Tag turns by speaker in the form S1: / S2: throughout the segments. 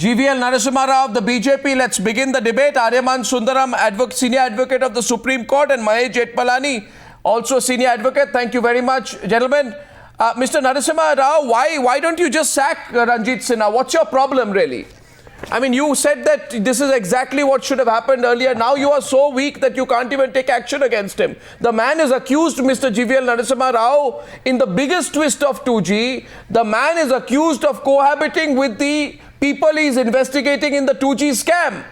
S1: GVL Narasimha Rao of the BJP. Let's begin the debate. Aryama Sundaram, senior advocate of the Supreme Court, and Mahesh Jethmalani, also senior advocate. Thank you very much, gentlemen. Mr. Narasimha Rao, why don't you just sack Ranjit Sinha? What's your problem, really? I mean, you said that this is exactly what should have happened earlier. Now you are so weak that you can't even take action against him. The man is accused, Mr. GVL Narasimha Rao, in the biggest twist of 2G. The man is accused of cohabiting with the people he's investigating in the 2G scam.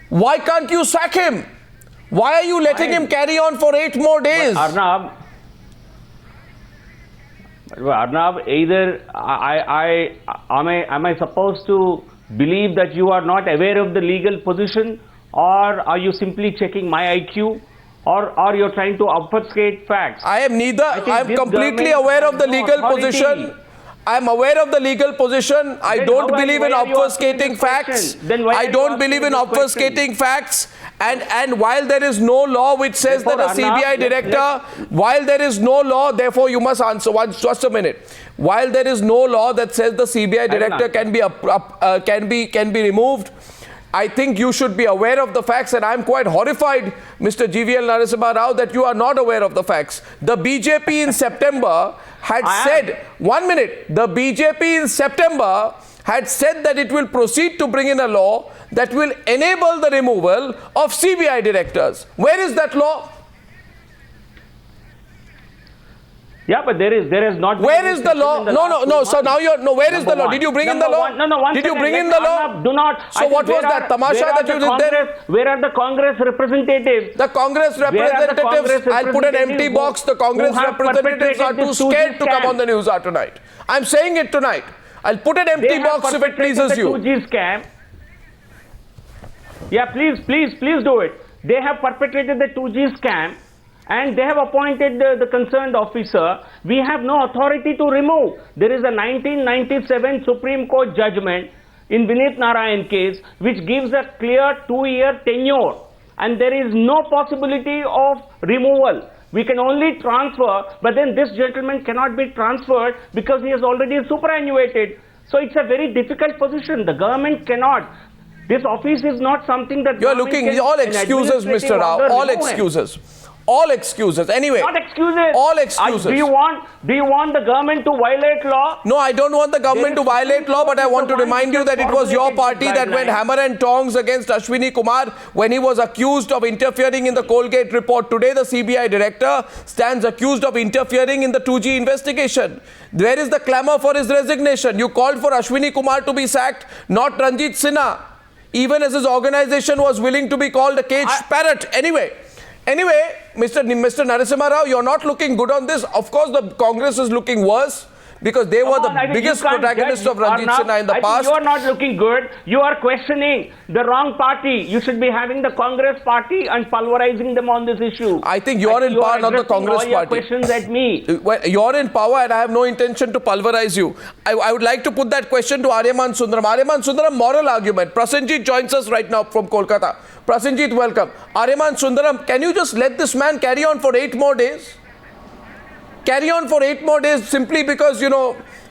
S1: Why can't you sack him? Why are you letting him carry on for 8 more days?
S2: Arnab, either am I supposed to believe that you are not aware of the legal position, or are you simply checking my IQ, or are you trying to obfuscate facts?
S1: I am neither. I am completely aware of the legal position. I am aware of the legal position. I don't believe in obfuscating facts. I don't believe in obfuscating facts. And while there is no law which says that a CBI director, while there is no law, therefore you must answer. Just a minute. While there is no law that says the CBI director can be removed, I think you should be aware of the facts, and I am quite horrified, Mr. GVL Narasimha Rao, that you are not aware of the facts. The BJP in September had said, 1 minute, the BJP in September had said that it will proceed to bring in a law that will enable the removal of CBI directors. Where is that law?
S2: Yeah, but there is not.
S1: Where is the law? No. So now you're where is the law? Did you bring in the law? Did you bring in the law?
S2: Do not.
S1: So what was that tamasha that you did then?
S2: Where are the Congress representatives?
S1: The Congress representatives. I'll put an empty box. The Congress representatives are too scared to come on the Newshour tonight. I'm saying it tonight. I'll put an empty box if it pleases you.
S2: 2G scam. Yeah, please do it. They have perpetrated the 2G scam, and they have appointed the concerned officer. We have no authority to remove. There is a 1997 Supreme Court judgment in Vineet Narayan case which gives a clear 2-year tenure, and there is no possibility of removal. We can only transfer, but then this gentleman cannot be transferred because he is already superannuated. So it's a very difficult position. The government cannot. This office is not something that
S1: you are looking. All excuses, Mr. Rao. All excuses. All excuses. Anyway.
S2: Not excuses.
S1: All excuses.
S2: Do you want the government to violate law?
S1: No, I don't want the government to violate law, but I want to remind you that it was your party that went hammer and tongs against Ashwini Kumar when he was accused of interfering in the Colgate report. Today, the CBI director stands accused of interfering in the 2G investigation. Where is the clamour for his resignation? You called for Ashwini Kumar to be sacked, not Ranjit Sinha, even as his organization was willing to be called a caged parrot. Anyway, Mr. Narasimha Rao, you're not looking good on this. Of course, the Congress is looking worse because they were the biggest protagonists of Ranjit Sinha in the past.
S2: You are not looking good. You are questioning the wrong party. You should be having the Congress party and pulverizing them on this issue.
S1: I think you're in power, not the Congress party.
S2: Your questions at me.
S1: Well, you're in power and I have no intention to pulverize you. I would like to put that question to Aryama Sundaram. Aryama Sundaram, moral argument. Prasenjit joins us right now from Kolkata. Prasenjit, welcome. Aryama Sundaram, can you just let this man carry on for 8 more days? Carry on for 8 more days simply because,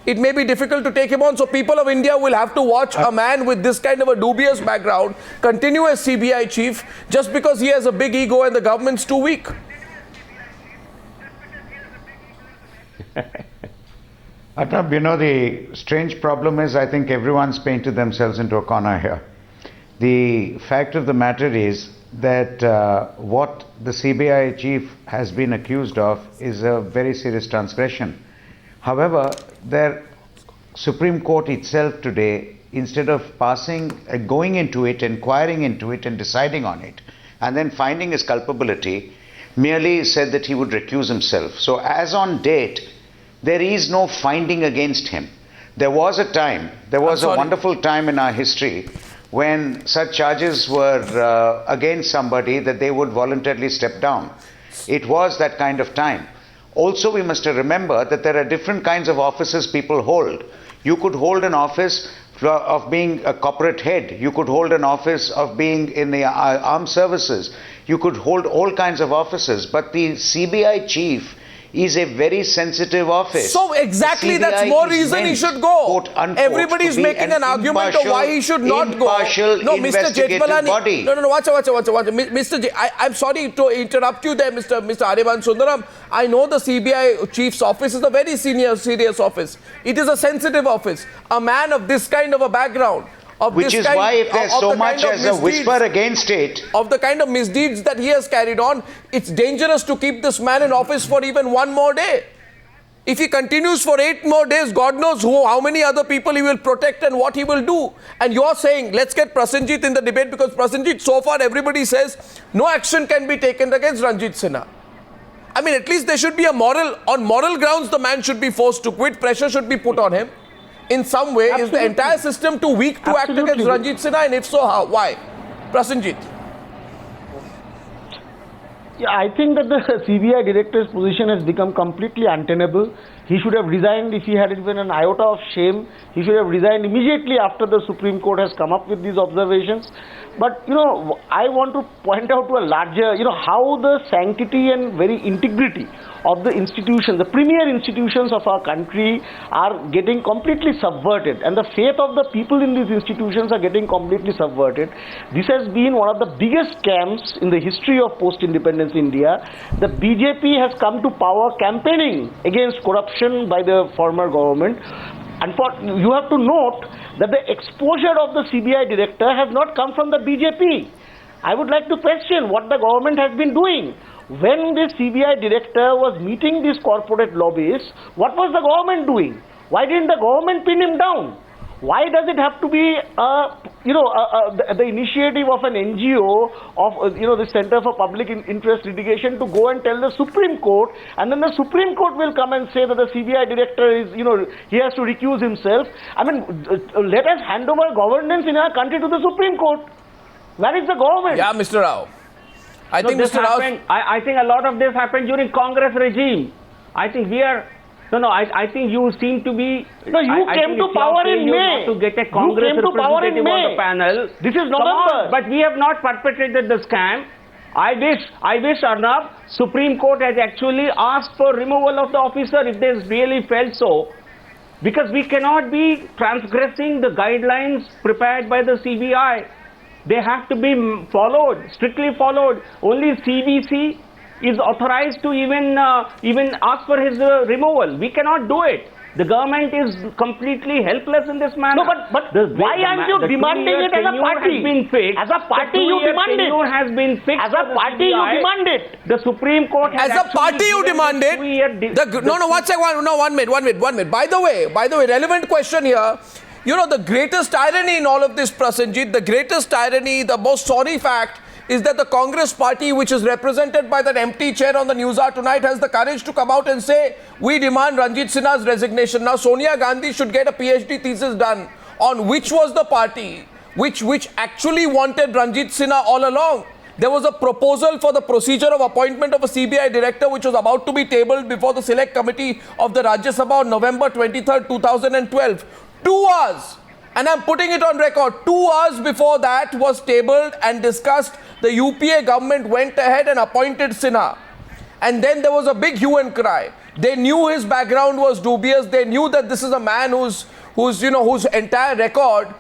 S1: it may be difficult to take him on. So people of India will have to watch a man with this kind of a dubious background continue as CBI chief just because he has a big ego and the government's too weak.
S3: Arnab, the strange problem is I think everyone's painted themselves into a corner here. The fact of the matter is that what the CBI chief has been accused of is a very serious transgression. However, the Supreme Court itself today, instead of going into it, inquiring into it and deciding on it, and then finding his culpability, merely said that he would recuse himself. So as on date, there is no finding against him. There was a wonderful time in our history when such charges were against somebody that they would voluntarily step down. It was that kind of time. Also, we must remember that there are different kinds of offices people hold. You could hold an office of being a corporate head. You could hold an office of being in the armed services. You could hold all kinds of offices. But the CBI chief is a very sensitive office.
S1: So exactly, that's
S3: CBI
S1: more
S3: is
S1: reason he
S3: meant,
S1: should go.
S3: quote, unquote,
S1: Everybody is
S3: to be
S1: making an argument of why he should not go.
S3: impartial
S1: No, Mr.
S3: investigative
S1: Jethmalani.
S3: body.
S1: No. Watch. Mr. I'm sorry to interrupt you there, Mr. Aryama and Sundaram. I know the CBI chief's office is a very serious office. It is a sensitive office. A man of this kind of a background,
S3: which is why if there's so much as a whisper against it,
S1: of the kind of misdeeds that he has carried on, it's dangerous to keep this man in office for even one more day. If he continues for 8 more days, God knows how many other people he will protect and what he will do. And you're saying, let's get Prasenjit in the debate, because Prasenjit, so far everybody says no action can be taken against Ranjit Sinha. I mean, at least there should be on moral grounds, the man should be forced to quit. Pressure should be put on him. In some way,
S2: Absolutely.
S1: is the entire system too weak to act against Ranjit Sinha? And if so, how? Why? Prasenjit.
S4: Yeah, I think that the CBI Director's position has become completely untenable. He should have resigned if he had even an iota of shame. He should have resigned immediately after the Supreme Court has come up with these observations. But, I want to point out to a larger, how the sanctity and very integrity of the institutions, the premier institutions of our country are getting completely subverted. And the faith of the people in these institutions are getting completely subverted. This has been one of the biggest scams in the history of post-independence India. The BJP has come to power campaigning against corruption by the former government. And you have to note that the exposure of the CBI director has not come from the BJP. I would like to question what the government has been doing. When the CBI director was meeting these corporate lobbyists, what was the government doing? Why didn't the government pin him down? Why does it have to be, the initiative of an NGO of, the Center for Public Interest Litigation to go and tell the Supreme Court, and then the Supreme Court will come and say that the CBI director is, he has to recuse himself. I mean, let us hand over governance in our country to the Supreme Court. Where is the government?
S1: Yeah, Mr. Rao. I think
S2: this
S1: Mr. Rao.
S2: I think a lot of this happened during Congress regime. I think we are. I think you seem to be.
S4: No, you came to power in May.
S2: To get a Congress representative on the panel.
S4: This is November.
S2: But we have not perpetrated the scam. I wish Arnab, Supreme Court has actually asked for removal of the officer if they really felt so. Because we cannot be transgressing the guidelines prepared by the CBI. They have to be followed, strictly followed. Only CBC is authorized to even ask for his removal. We cannot do it. The government is completely helpless in this manner.
S4: No, but why aren't you demanding it as a party? As a party, you demand it.
S2: Has been fixed.
S4: As a party, you demand it.
S2: The Supreme Court has
S1: as a party, you demand it. One minute. By the way, relevant question here. The greatest irony in all of this, Prasenjit, the greatest irony, the most sorry fact is that the Congress party, which is represented by that empty chair on the Newshour tonight, has the courage to come out and say, we demand Ranjit Sinha's resignation. Now, Sonia Gandhi should get a PhD thesis done on which was the party which actually wanted Ranjit Sinha all along. There was a proposal for the procedure of appointment of a CBI director which was about to be tabled before the select committee of the Rajya Sabha on November 23rd, 2012. 2 hours. And I'm putting it on record, 2 hours before that was tabled and discussed, the UPA government went ahead and appointed Sinha. And then there was a big hue and cry. They knew his background was dubious. They knew that this is a man whose entire record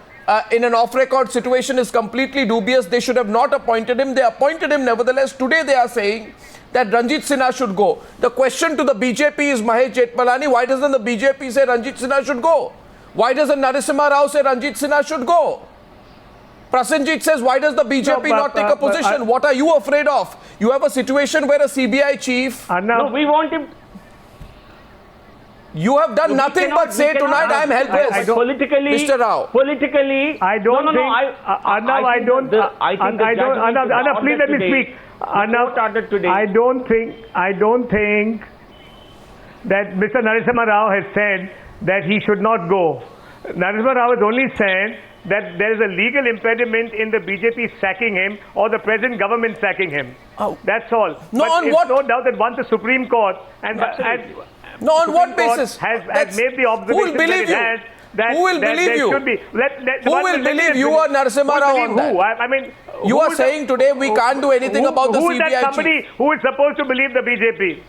S1: in an off-record situation is completely dubious. They should have not appointed him. They appointed him nevertheless. Today they are saying that Ranjit Sinha should go. The question to the BJP is, Mahesh Jethmalani, why doesn't the BJP say Ranjit Sinha should go? Why doesn't Narasimha Rao say Ranjit Sinha should go? Prasenjit says, why does the BJP not take a position? What are you afraid of? You have a situation where a CBI chief...
S2: No, we want him...
S1: You have done nothing but say tonight, I am helpless.
S2: Politically...
S1: Mr. Rao.
S2: Politically...
S5: I don't think... Arnab, please let me speak. Arnab, I don't think that Mr. Narasimha Rao has said that he should not go. Narasimha Rao has only said that there is a legal impediment in the BJP sacking him or the present government sacking him.
S1: Oh.
S5: That's all.
S1: No,
S5: but
S1: on
S5: it's
S1: what?
S5: no doubt that once the Supreme Court
S1: no, on what basis?
S5: Has made the observation
S1: who will believe you? Who will believe you?
S5: Should be.
S1: Who will believe you or Narasimha Rao on that?
S5: I mean,
S1: you are saying today we can't do anything about the CBI
S5: Who is that somebody
S1: chief?
S5: who is supposed to believe the BJP?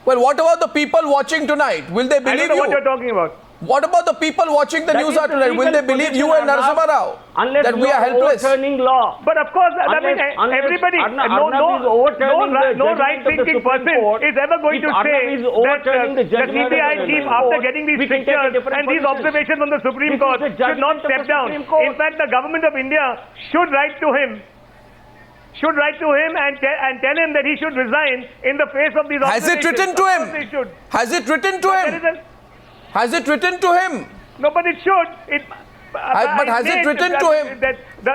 S1: Well, what about the people watching tonight? Will they
S5: I
S1: believe
S5: don't know
S1: you?
S5: what you're talking about.
S1: What about the people watching the
S2: That
S1: news
S2: is the
S1: tonight? Will they
S2: legal
S1: believe you
S2: position,
S1: and Narasimha Rao
S2: unless
S1: that
S2: you
S1: we are helpless?
S2: overturning law.
S5: But of course, I mean, everybody,
S2: Arnab is overturning
S5: no
S2: the
S5: right-thinking
S2: judgment of the
S5: person
S2: Supreme Court.
S5: is ever going
S2: If
S5: to
S2: Arnab
S5: say
S2: is
S5: that
S2: overturning the
S5: the
S2: judgment of the
S5: CBI chief,
S2: Supreme
S5: after
S2: Court,
S5: getting these
S2: we can take a
S5: pictures
S2: different
S5: and these
S2: position.
S5: observations from the Supreme
S2: This is
S5: Court
S2: the
S5: should not
S2: judgment of
S5: step
S2: the
S5: down.
S2: Supreme Court.
S5: In fact, the government of India should write to him. Should write to him and tell him that he should resign in the face of these
S1: Has
S5: observations.
S1: it written to
S5: Of
S1: him?
S5: course they should.
S1: Has it written to
S5: But
S1: him?
S5: there is
S1: Has it written to him?
S5: no, but it should.
S1: But has it written to him?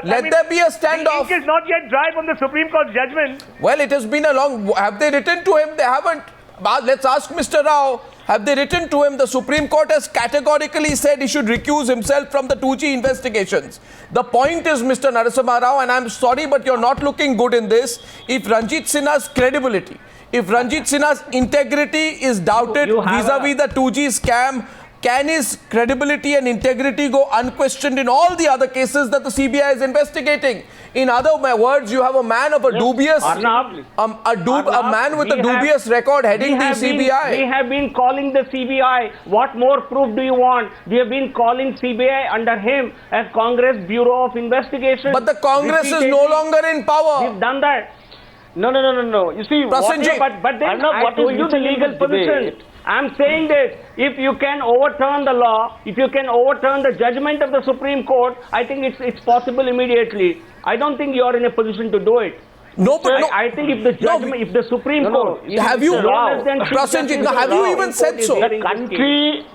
S1: Let there be a standoff.
S5: The ink is not yet dry from the Supreme Court's judgment.
S1: Well, it has been a long... Have they written to him? They haven't. Let's ask Mr. Rao. Have they written to him? The Supreme Court has categorically said he should recuse himself from the 2G investigations. The point is, Mr. Narasimha Rao, and I'm sorry, but you're not looking good in this. If Ranjit Sinha's credibility, if Ranjit Sinha's integrity is doubted vis-a-vis the 2G scam, can his credibility and integrity go unquestioned in all the other cases that the CBI is investigating? In other words, you have a man of a dubious,
S2: Arnab,
S1: a man with a dubious record heading the CBI.
S2: We have been calling the CBI. What more proof do you want? We have been calling CBI under him as Congress Bureau of Investigation.
S1: But the Congress is no longer in power.
S2: We've done that.
S4: No. You see,
S1: Prasenjit.
S2: But then
S4: Arnab,
S2: I
S4: what
S2: told
S4: is
S2: you the
S4: missing in
S2: legal
S4: this
S2: position.
S4: debate?
S2: I'm saying that if you can overturn the law, if you can overturn the judgment of the Supreme Court, I think it's possible immediately. I don't think you are in a position to do it.
S1: No, but no.
S2: I think if the judgment, if the Supreme Court,
S1: Have you,
S2: no less than Chief
S1: Prasenjit,
S2: Justice
S1: have you even said so?
S2: hearing
S4: The
S2: this case.
S4: country...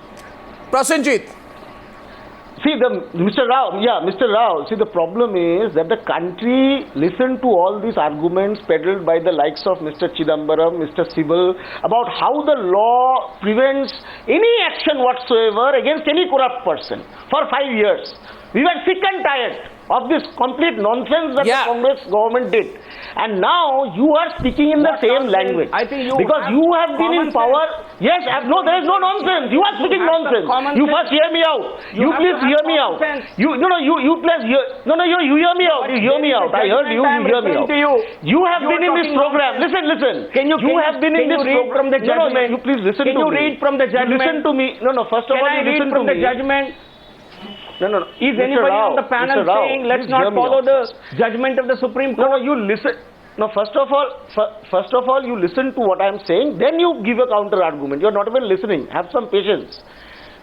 S1: Prasenjit.
S4: See, Mr. Rao, see, the problem is that the country listened to all these arguments peddled by the likes of Mr. Chidambaram, Mr. Sibal, about how the law prevents any action whatsoever against any corrupt person for 5 years. We were sick and tired of this complete nonsense that the Congress government did. And now you are speaking in the same language.
S2: I think you
S4: because you have been in power. Yes, no, there is no nonsense. You are speaking nonsense. You first hear me out. You please hear me out. You please hear. You hear me out. You hear me out. I heard you. You hear me out. You have been in this program. Listen.
S2: Can you
S4: have been in this
S2: read from the judgment?
S4: You please listen to me.
S2: Can you read from the judgment?
S4: Listen to me. No. First of all,
S2: you
S4: listen
S2: from
S4: to
S2: the
S4: me.
S2: judgment?
S4: No.
S2: Is anybody on the panel saying let's not follow the judgment of the Supreme Court?
S4: No, you listen. No, first of all, you listen to what I am saying. Then you give a counter argument. You are not even listening. Have some patience.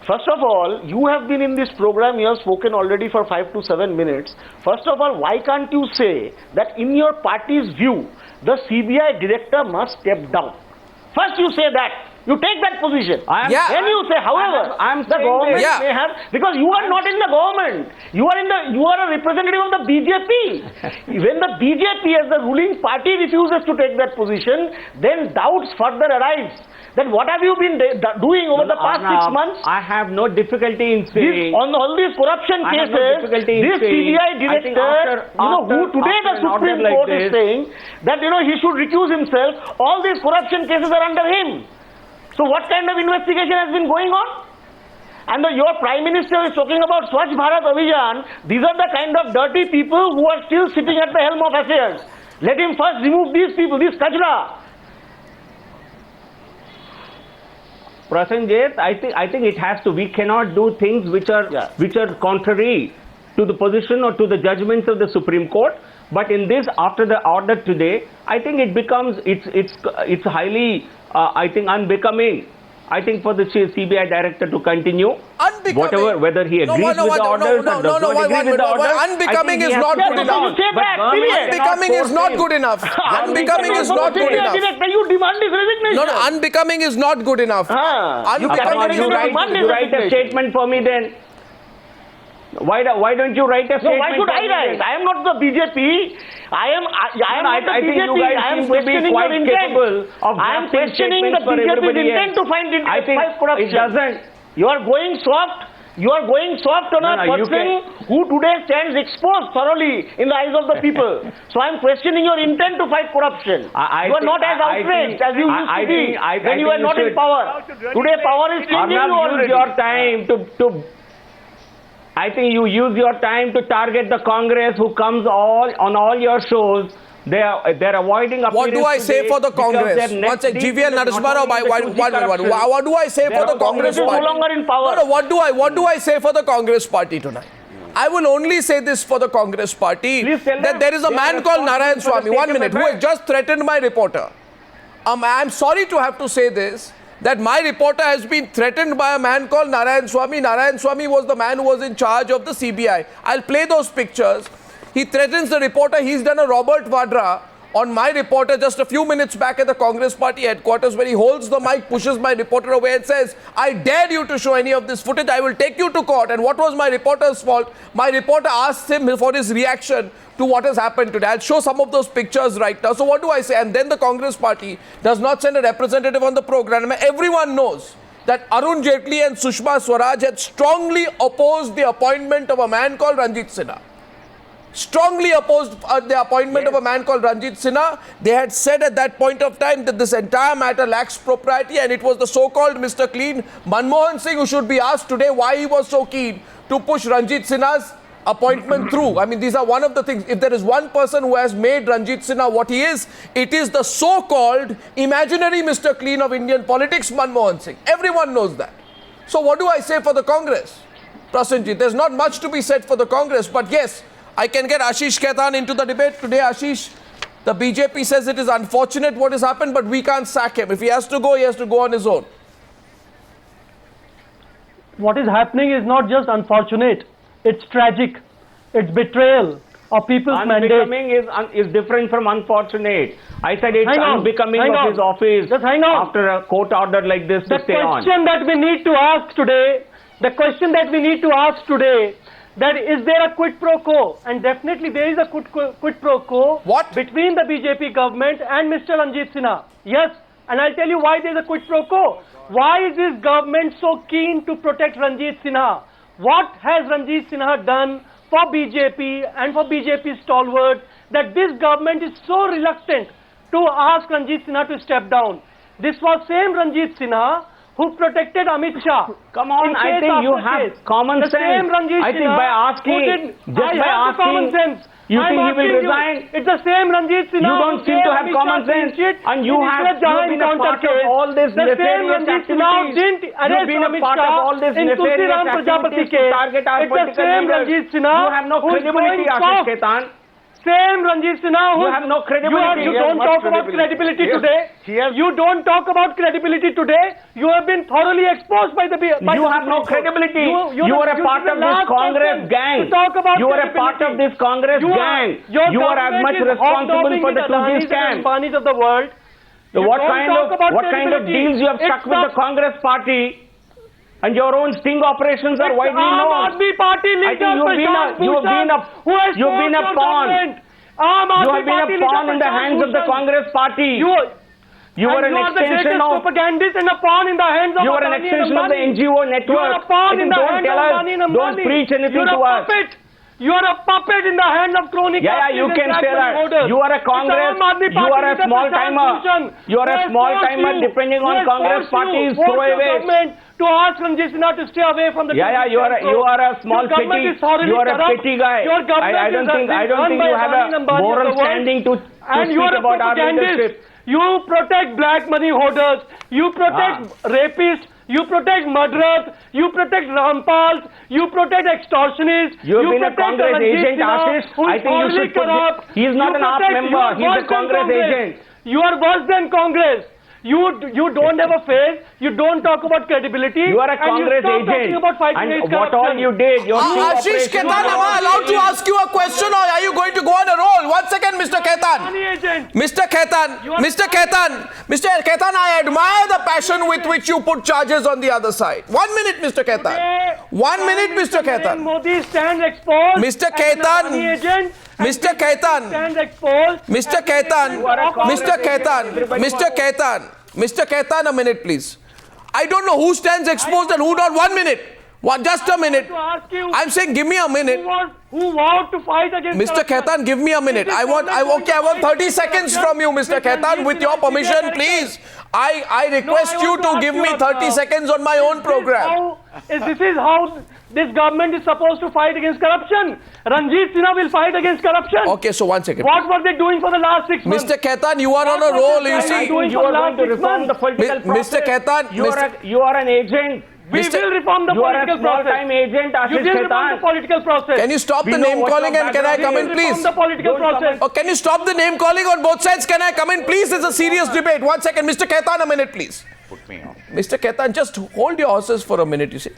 S4: First of all, you have been in this program. You have spoken already for 5 to 7 minutes. First of all, why can't you say that in your party's view, the CBI director must step down? First, you say that. You take that position. Then you say, however, the government may have, because you are not in the government. You are a representative of the BJP. When the BJP as the ruling party refuses to take that position, then doubts further arise. Then what have you been doing over the past 6 months?
S2: I have no difficulty in saying
S4: on all these corruption cases, this CBI director, who today the Supreme Court is saying that he should recuse himself. All these corruption cases are under him. So what kind of investigation has been going on? And your Prime Minister is talking about Swachh Bharat Abhiyan. These are the kind of dirty people who are still sitting at the helm of affairs. Let him first remove these people, this kachra.
S2: Prasenjit, I think it has to. We cannot do things which are contrary to the position or to the judgments of the Supreme Court. But in this, after the order today, I think it becomes it's highly unbecoming. I think for the CBI director to continue, whether he agrees with the orders or does not agree with the orders.
S1: Unbecoming is not good enough. Unbecoming is not good enough. Unbecoming is not good enough.
S4: You demand his resignation.
S1: No, unbecoming is not good enough.
S2: You write a statement for me then. Why don't you write a statement?
S4: No, why should I write? I am not the BJP. I am not the BJP. I am questioning your intent. I am questioning the BJP's intent to find corruption.
S2: It doesn't.
S4: You are going soft. You are going soft on a person who today stands exposed thoroughly in the eyes of the people. So I am questioning your intent to fight corruption. You are not as outraged as you used to be when you were not in power. Today power is changing you already.
S2: Use your time to I think you use your time to target the Congress who comes on all your shows They're avoiding
S1: What do I say for the Congress? One second, GVL Narasimha Rao, what do I say for the Congress
S2: no
S1: party?
S2: longer in power.
S1: No, what do I say for the Congress party tonight? I will only say this for the Congress party,
S2: Please tell
S1: that
S2: them
S1: there is a
S2: they
S1: man
S2: are
S1: called
S2: responsible
S1: Narayan
S2: for the
S1: Swami,
S2: state
S1: 1
S2: of
S1: minute, who
S2: affairs.
S1: has just threatened my reporter. I'm sorry to have to say this, that my reporter has been threatened by a man called Narayan Swami. Narayan Swami was the man who was in charge of the CBI. I'll play those pictures. He threatens the reporter. He's done a Robert Vadra on my reporter just a few minutes back at the Congress party headquarters, where he holds the mic, pushes my reporter away and says, I dare you to show any of this footage. I will take you to court. And what was my reporter's fault? My reporter asked him for his reaction to what has happened today. I'll show some of those pictures right now. So what do I say? And then the Congress party does not send a representative on the program. Everyone knows that Arun Jaitley and Sushma Swaraj had strongly opposed the appointment of a man called Ranjit Sinha. Strongly opposed the appointment of a man called Ranjit Sinha. They had said at that point of time that this entire matter lacks propriety, and it was the so-called Mr. Clean, Manmohan Singh, who should be asked today why he was so keen to push Ranjit Sinha's appointment through. I mean, these are one of the things. If there is one person who has made Ranjit Sinha what he is, it is the so-called imaginary Mr. Clean of Indian politics, Manmohan Singh. Everyone knows that. So what do I say for the Congress? Prasenjit, there's not much to be said for the Congress, but yes, I can get Ashish Khetan into the debate. Today, Ashish, the BJP says it is unfortunate what has happened, but we can't sack him. If he has to go, he has to go on his own.
S6: What is happening is not just unfortunate, it's tragic. It's betrayal of people's mandate.
S2: Unbecoming is different from unfortunate. I said it's unbecoming of his office after a court order like this to stay on.
S6: The question that we need to ask today, that is there a quid pro quo? And definitely there is a quid pro quo between the BJP government and Mr. Ranjit Sinha. Yes, and I'll tell you why there is a quid pro quo. Why is this government so keen to protect Ranjit Sinha? What has Ranjit Sinha done for BJP and for BJP stalwart that this government is so reluctant to ask Ranjit Sinha to step down? This was same Ranjit Sinha who protected Amit Shah.
S2: Come on, I think you have common sense. I think by asking,
S6: common sense.
S2: You think he will resign?
S6: It's the same Ranjit Sinha.
S2: You don't seem to have common sense, and you have been a part of all this nefarious activities. You've been a part of all this nefarious activities to target our political leaders. You have no credibility, Ashish Khetan.
S6: Same Ranjit Sinha.
S2: You have no credibility.
S6: You don't talk about credibility today. You don't talk about credibility today. You have been thoroughly exposed by the
S2: You have no credibility. You are a part of this Congress gang. You are a part of this Congress gang. You are as much responsible for the 2G scam.
S6: Of the world.
S2: So what kind of deals you have struck with the Congress party? And your own sting operations are widely known.
S6: Aam Aadmi Party leader Prashant Bhushan,
S2: you've been a pawn. You have been a pawn in the hands of the Congress party. You were an extension of
S6: propagandist and a pawn in the hands of
S2: you were an extension of the NGO network.
S6: You are a pawn in the hands of Adani and Ambani.
S2: Don't preach anything to us.
S6: You are a puppet in the hand of crony
S2: you can say that. You are a Congress, you are a small timer. You are a small timer depending on Congress party's throwaway.
S6: To ask Ranjit Sinha to stay away from the
S2: you are a small petty. You are a petty guy. I don't think you have a moral standing to speak about our leadership.
S6: You protect black money hoarders. You protect rapists. You protect murderers, you protect rampals, you protect extortionists.
S2: You have been a Congress agent, Ashish. I think you should put him. He is not an AAP member. He is a Congress agent.
S6: You are worse than Congress. You don't have a face. You don't talk about credibility.
S2: You are a Congress agent. And what all you did, your
S1: Ashish Khetan, am I allowed to ask you a question, or are you going to go on a roll? 1 second, Mr. Khetan. Mr. Khetan, I admire the passion with which you put charges on the other side. 1 minute, Mr. Khetan. 1 minute, Mr. Khetan.
S6: Modi stands exposed.
S1: Mr. Khetan. Mr. Khetan, a minute please. I don't know who stands exposed and who not. 1 minute. What? Just a minute.
S6: To ask you,
S1: I'm saying, give me a minute.
S6: who vowed to fight against
S1: Mr.
S6: corruption?
S1: Khetan, give me a minute. I want 30 seconds from you, Mr. Khetan. With your permission, please. I request you to give me 30 seconds on my own program.
S6: This is how this government is supposed to fight against corruption. Ranjit Sinha will fight against corruption.
S1: Okay, so 1 second.
S6: What were they doing for the last 6 months?
S1: Mr. Khetan, you are on a roll, you see.
S2: You are going to reform the political process.
S1: Mr. Khetan,
S2: You are an agent.
S6: We will reform the political process.
S2: You are a small-time agent, Ashish
S6: You will reform the political process.
S1: Can you stop the name calling and can I come in, please?
S6: Reform the political process.
S1: Oh, can you stop the name calling on both sides? Can I come in, please? It's a serious debate. 1 second. Mr. Khetan, a minute, please.
S3: Put me on.
S1: Mr. Khetan, just hold your horses for a minute, you see.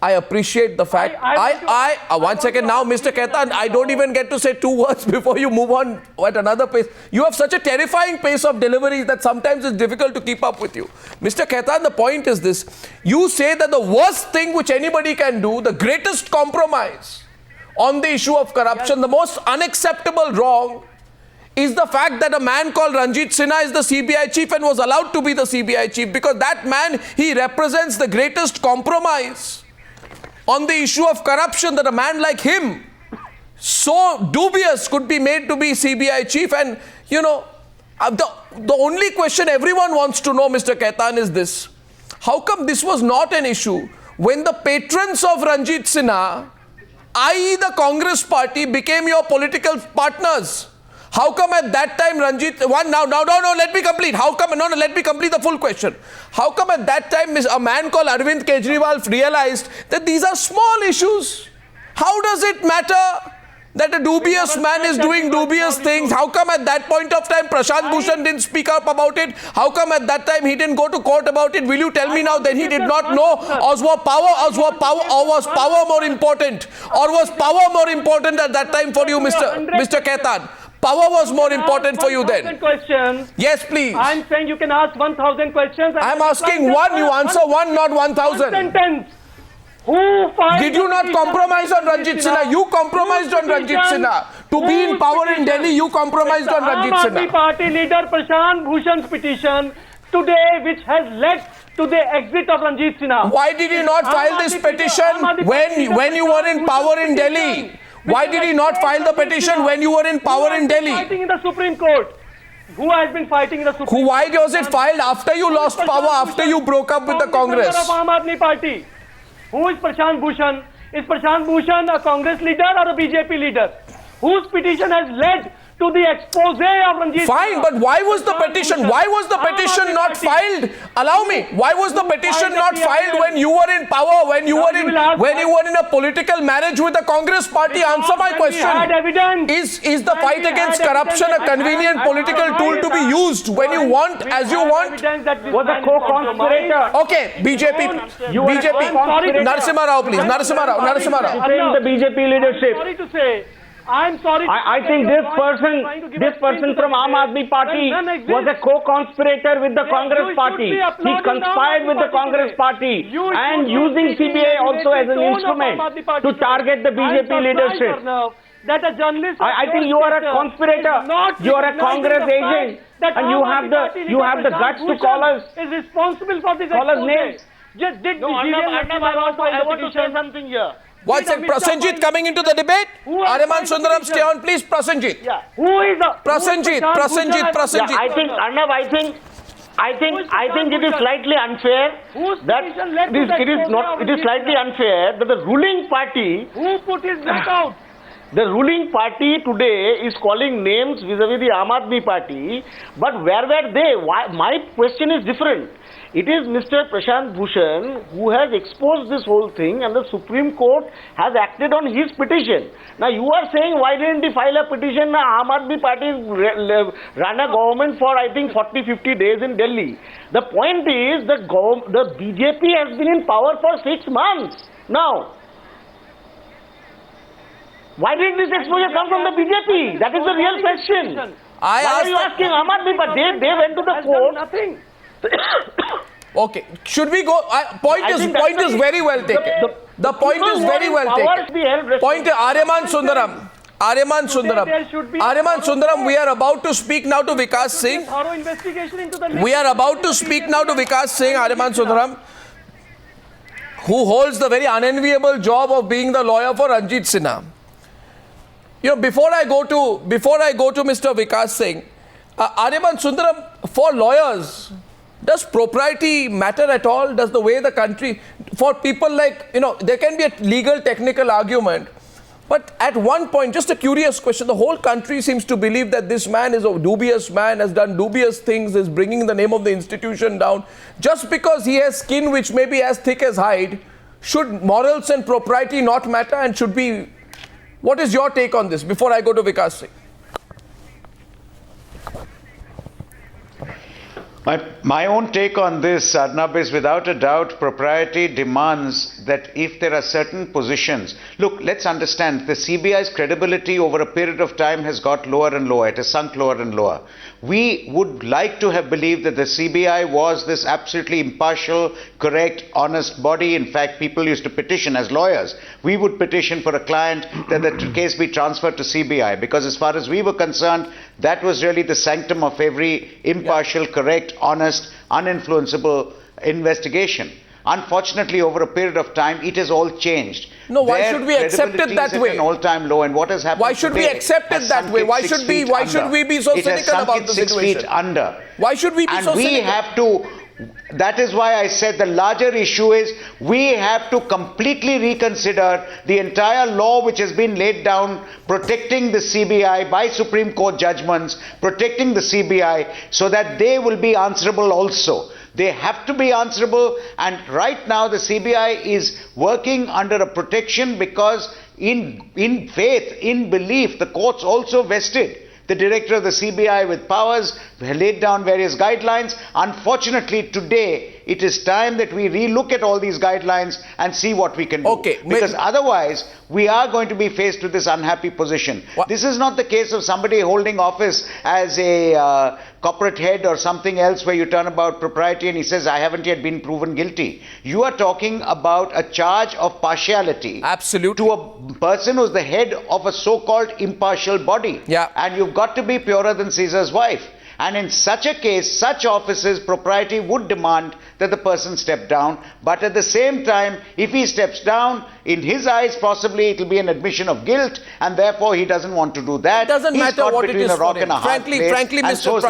S1: I appreciate the fact. 1 second now, Mr. Khetan, I don't even get to say 2 words before you move on at another pace. You have such a terrifying pace of delivery that sometimes it's difficult to keep up with you. Mr. Khetan, the point is this. You say that the worst thing which anybody can do, the greatest compromise on the issue of corruption, the most unacceptable wrong, is the fact that a man called Ranjit Sinha is the CBI chief and was allowed to be the CBI chief because that man, he represents the greatest compromise on the issue of corruption, that a man like him, so dubious, could be made to be CBI chief. And, you know, the only question everyone wants to know, Mr. Khetan, is this. How come this was not an issue when the patrons of Ranjit Sinha, i.e. the Congress party, became your political partners? How come at that time let me complete. Let me complete the full question. How come at that time a man called Arvind Kejriwal realized that these are small issues? How does it matter that a dubious man is doing dubious things? How come at that point of time Prashant Bhushan didn't speak up about it? How come at that time he didn't go to court about it? Will you tell me now that he did not know? Or was power more important? Or was power more important at that time for you, Mr. Khetan? Power was more important for you then.
S6: Questions.
S1: Yes, please.
S6: I'm saying you can ask 1,000 questions.
S1: I'm asking one, you answer one, not 1,000.
S6: Sentence.
S1: Did you not compromise on Ranjit Sinha? You compromised on Ranjit Sinha. To be in power in Delhi, you compromised on Ranjit Sinha.
S6: Aam Aadmi Party leader Prashant Bhushan's petition today, which has led to the exit of Ranjit Sinha.
S1: Why did he not file this petition when you were in power in Delhi? Why did he not file the petition when you were in power in Delhi?
S6: Fighting in the Supreme Court. Who has been fighting in the Supreme Court?
S1: Why was it filed after you lost power, after you broke up with the Congress?
S6: Of Aam Aadmi Party. Who is Prashant Bhushan? Is Prashant Bhushan a Congress leader or a BJP leader? Whose petition has led to the expose of Ranjit?
S1: Fine, but why was the petition? Why was the petition not filed? Allow me. Why was the petition not filed when you were in power? When you were in a political marriage with the Congress party? Answer my question. Is the fight against corruption a convenient political tool to be used when you want, as you want?
S2: Was a co-conspirator.
S1: Okay, BJP. Narasimha Rao, please. Narasimha Rao.
S2: The BJP leadership.
S6: Sorry to say. I'm sorry.
S2: I think this person from Aam Aadmi Party was a co-conspirator with the Congress Party. He conspired with the Congress Party and using CBI also as an instrument to target the BJP leadership.
S6: That a journalist.
S2: I think you are a conspirator. You are a Congress agent, and you have the guts to call us.
S6: Is responsible for this.
S2: Call us names.
S6: I want to say something here.
S1: What's it? Prasenjit coming into the debate? Aryaman Sundaram, stay on, please. Prasenjit.
S6: Yeah. Who is the
S1: Prasenjit.
S7: Yeah, I think Arnab, I think it is slightly unfair that it is slightly unfair that the ruling party
S6: who put his neck out.
S7: The ruling party today is calling names vis-a-vis the Aam Aadmi Party, but where were they? Why? My question is different. It is Mr. Prashant Bhushan who has exposed this whole thing, and the Supreme Court has acted on his petition. Now you are saying, why didn't he file a petition? Now Aam Aadmi Party ran a government for I think 40-50 days in Delhi. The point is the BJP has been in power for 6 months now. Why did this exposure come from the BJP? That is the real question. Why are you asking Aam Aadmi Party? They went to the court.
S6: Nothing.
S1: Okay, should we go? Point is very well taken. The point is very well taken. Point Aryaman Sundaram, we are about to speak now to Vikas Singh. We are about to speak now to Vikas Singh, Aryaman Sundaram. who holds the very unenviable job of being the lawyer for Ranjit Sinha. You know, before I go to Mr. Vikas Singh, Aryama and Sundaram, for lawyers, does propriety matter at all? Does the way the country, for people like, you know, there can be a legal technical argument, but at one point, just a curious question, the whole country seems to believe that this man is a dubious man, has done dubious things, is bringing the name of the institution down. Just because he has skin which may be as thick as hide, should morals and propriety not matter and should be... What is your take on this before I go to Vikas Singh?
S3: My own take on this, Arnab, is without a doubt propriety demands that if there are certain positions... Look, let's understand, the CBI's credibility over a period of time has got lower and lower. It has sunk lower and lower. We would like to have believed that the CBI was this absolutely impartial, correct, honest body. In fact, people used to petition as lawyers. We would petition for a client that the case be transferred to CBI, because as far as we were concerned, that was really the sanctum of every impartial, correct, honest, uninfluenceable investigation. Unfortunately, over a period of time, it has all changed.
S1: No, why should we accept it that way?
S3: An all-time low, and what has happened?
S1: Why should we accept it that way? Why should we be so cynical about the situation?
S3: 6 feet under.
S1: Why should we be so cynical?
S3: And we have to. That is why I said the larger issue is we have to completely reconsider the entire law which has been laid down protecting the CBI by Supreme Court judgments, protecting the CBI so that they will be answerable also. They have to be answerable, and right now the CBI is working under a protection because in faith, in belief, the courts also vested the director of the CBI with powers, laid down various guidelines. Unfortunately, today, it is time that we relook at all these guidelines and see what we can do.
S1: Okay,
S3: because otherwise, we are going to be faced with this unhappy position.
S1: What?
S3: This is not the case of somebody holding office as a corporate head or something else where you turn about propriety and he says, I haven't yet been proven guilty. You are talking about a charge of partiality.
S1: Absolutely.
S3: To a person who's the head of a so-called impartial body.
S1: Yeah.
S3: And you've got to be purer than Caesar's wife. And in such a case, such offices, propriety would demand that the person step down. But at the same time, if he steps down, in his eyes, possibly it will be an admission of guilt, and therefore he doesn't want to do that.
S1: It doesn't matter what it is for him. Frankly, Mr.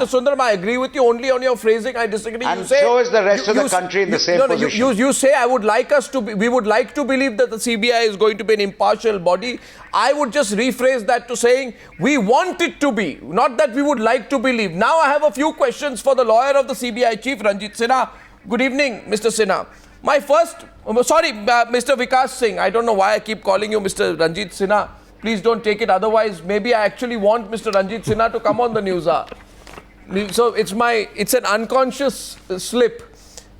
S1: Sundaram, I agree with you only on your phrasing. I disagree.
S3: And so is the rest of the country in the same position.
S1: You say we would like to believe that the CBI is going to be an impartial body. I would just rephrase that to saying we want it to be, not that we would like to believe. Now I have a few questions for the lawyer of the CBI chief, Ranjit Sinha. Good evening, Mr. Sinha. My first, Mr. Vikas Singh. I don't know why I keep calling you Mr. Ranjit Sinha. Please don't take it otherwise. Maybe I actually want Mr. Ranjit Sinha to come on the Newshour. So it's an unconscious slip.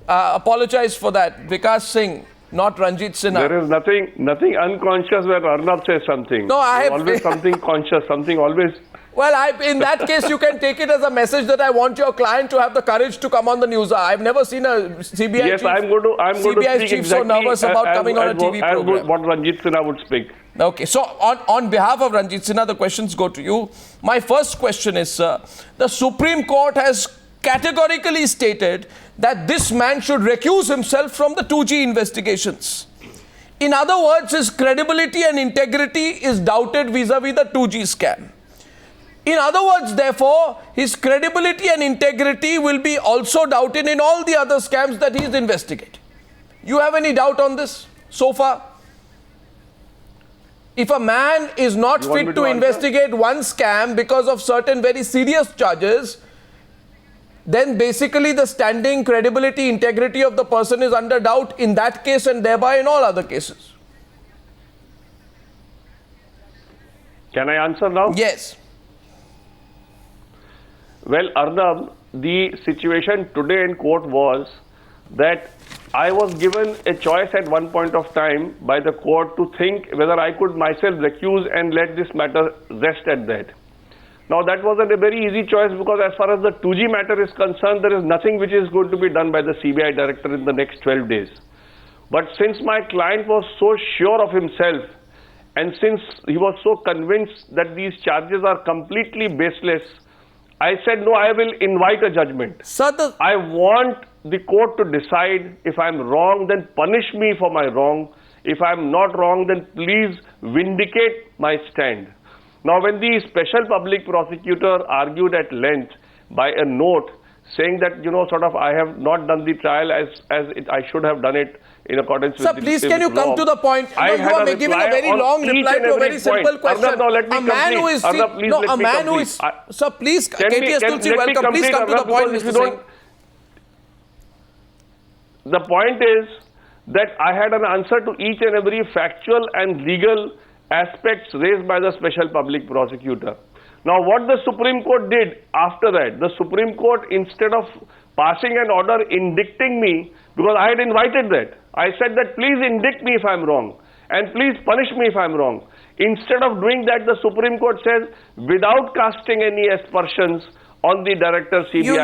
S1: Apologize for that. Vikas Singh, not Ranjit Sinha.
S8: There is nothing unconscious when Arnab says something.
S1: No, I have
S8: always something conscious, something always.
S1: Well, in that case, you can take it as a message that I want your client to have the courage to come on the news. I've never seen a CBI
S8: yes,
S1: chief,
S8: I'm going to speak
S1: chief so nervous about coming on a TV program.
S8: What Ranjit Sinha would speak.
S1: Okay, so on behalf of Ranjit Sinha, the questions go to you. My first question is, sir, the Supreme Court has categorically stated that this man should recuse himself from the 2G investigations. In other words, his credibility and integrity is doubted vis-a-vis the 2G scam. In other words, therefore, his credibility and integrity will be also doubted in all the other scams that he is investigating. You have any doubt on this so far? If a man is not fit to investigate one scam because of certain very serious charges, then basically the standing, credibility, integrity of the person is under doubt in that case and thereby in all other cases.
S8: Can I answer now?
S1: Yes.
S8: Well, Arnab, the situation today in court was that I was given a choice at one point of time by the court to think whether I could myself recuse and let this matter rest at that. Now, that wasn't a very easy choice because as far as the 2G matter is concerned, there is nothing which is going to be done by the CBI Director in the next 12 days. But since my client was so sure of himself and since he was so convinced that these charges are completely baseless, I said, no, I will invite a judgment.
S1: Sir,
S8: I want the court to decide. If I'm wrong, then punish me for my wrong. If I'm not wrong, then please vindicate my stand. Now, when the special public prosecutor argued at length by a note saying that, I have not done the trial as I should have done it in accordance with the
S1: please, can you come to the point? You are giving a very long reply to a very simple question.
S8: Arnab, let me complete.
S1: Sir, please, KTS Tulsi, welcome. Please come to the point, Mr. Singh.
S8: The point is that I had an answer to each and every factual and legal aspects raised by the special public prosecutor. Now, what the Supreme Court did after that, the Supreme Court, instead of passing an order indicting me, because I had invited that, I said that please indict me if I'm wrong and please punish me if I'm wrong. Instead of doing that, the Supreme Court says, without casting any aspersions on the director CBI
S1: you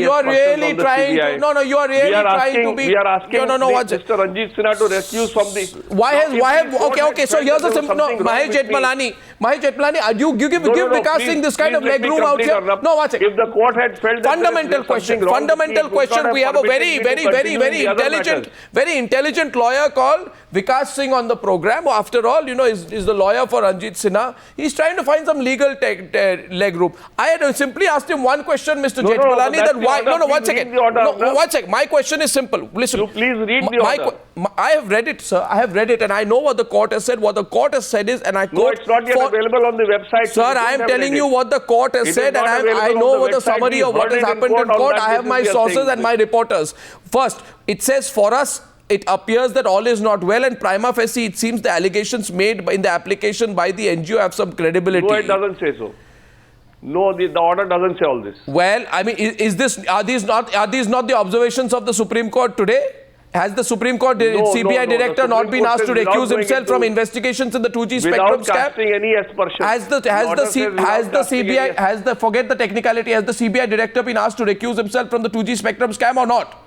S1: are really trying to. No, you are really trying to be.
S8: We are asking Mr. Ranjit Sinha to recuse from the.
S1: Okay. So here's a simple. No, Mahesh Jethmalani, you give Vikas Singh this kind of leg room out here. No, watch it.
S8: If the court had felt that
S1: fundamental question. We have a very intelligent lawyer called Vikas Singh on the program. After all, is the lawyer for Ranjit Sinha. He's trying to find some legal leg room. I had simply asked him one question, Mr. Jethmalani, that why... No, 1 second. No, 1 second. My question is simple. Listen.
S8: You please read the order.
S1: I have read it, sir. I have read it and I know what the court has said. What the court has said is, and I quote...
S8: No, it's not yet available on the website.
S1: Sir, I am telling you what the court has said and I know what the summary of what has happened in court. I have my sources and my reporters. First, it says for us, it appears that all is not well and prima facie, it seems the allegations made in the application by the NGO have some credibility.
S8: No, it doesn't say so. No, the order doesn't say all this.
S1: Well, I mean, are these not the observations of the Supreme Court today? Has the Supreme Court CBI Director not been asked to recuse himself from investigations in the 2G spectrum scam?
S8: Without casting any aspersion.
S1: Forget the technicality, has the CBI Director been asked to recuse himself from the 2G spectrum scam or not?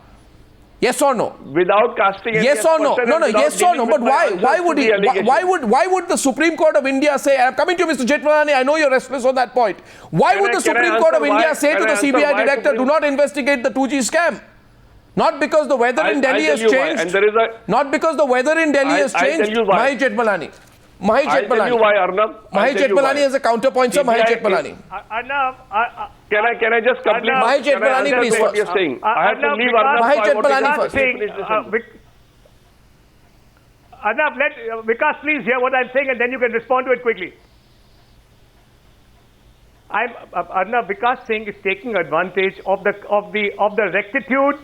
S1: Yes or no?
S8: Without casting any
S1: yes or no? No, yes or no. But why? Why would he? Why would the Supreme Court of India say? I'm coming to you, Mr. Jethmalani. I know you're restless on that point. Why would the Supreme Court of India say to the CBI Director, do not investigate the 2G scam? Not because the weather in Delhi has changed. Not because the weather in Delhi has changed. Mahesh Jethmalani.
S8: I'll tell you why, Arnab.
S1: Mahesh Jethmalani has a counterpoint, sir. Mahesh Jethmalani.
S5: Arnab,
S8: can I just complete
S1: Mahesh Jethmalani, please,
S8: what you're saying? I have to leave Arnab.
S1: Mahesh Jethmalani first.
S5: Arnab, let Vikas please hear what I'm saying and then you can respond to it quickly. Arnab, Vikas Singh is taking advantage of the rectitude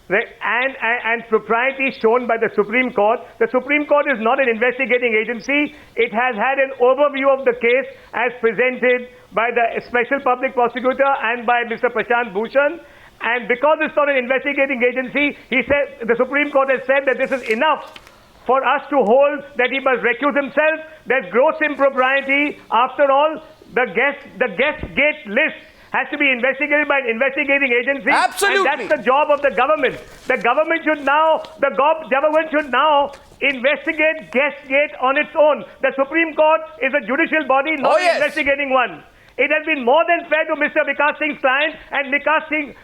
S5: and propriety shown by the Supreme Court. The Supreme Court is not an investigating agency. It has had an overview of the case as presented by the Special Public Prosecutor and by Mr. Prashant Bhushan. And because it's not an investigating agency, the Supreme Court has said that this is enough for us to hold that he must recuse himself. There's gross impropriety. After all, the guest gate list has to be investigated by an investigating agency.
S1: Absolutely.
S5: And that's the job of the government. The government should now investigate Guestgate on its own. The Supreme Court is a judicial body, not an investigating one. It has been more than fair to Mr. Vikas Singh's client, and Vikas Singh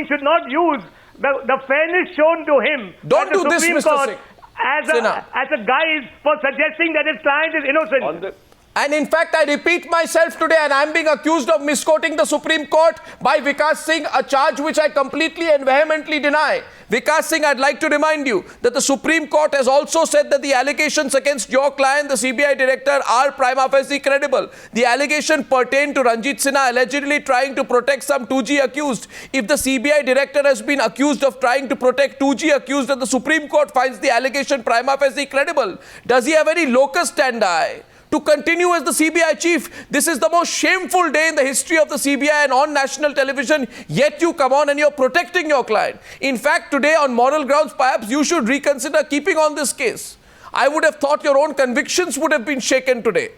S5: should not use the fairness shown to him by the Supreme Court as a guise for suggesting that his client is innocent.
S1: And in fact, I repeat myself today, and I'm being accused of misquoting the Supreme Court by Vikas Singh, a charge which I completely and vehemently deny. Vikas Singh, I'd like to remind you that the Supreme Court has also said that the allegations against your client, the CBI Director, are prima facie credible. The allegation pertained to Ranjit Sinha allegedly trying to protect some 2G accused. If the CBI Director has been accused of trying to protect 2G accused and the Supreme Court finds the allegation prima facie credible, does he have any locus standi to continue as the CBI chief? This is the most shameful day in the history of the CBI and on national television, yet you come on and you're protecting your client. In fact, today on moral grounds, perhaps you should reconsider keeping on this case. I would have thought your own convictions would have been shaken today.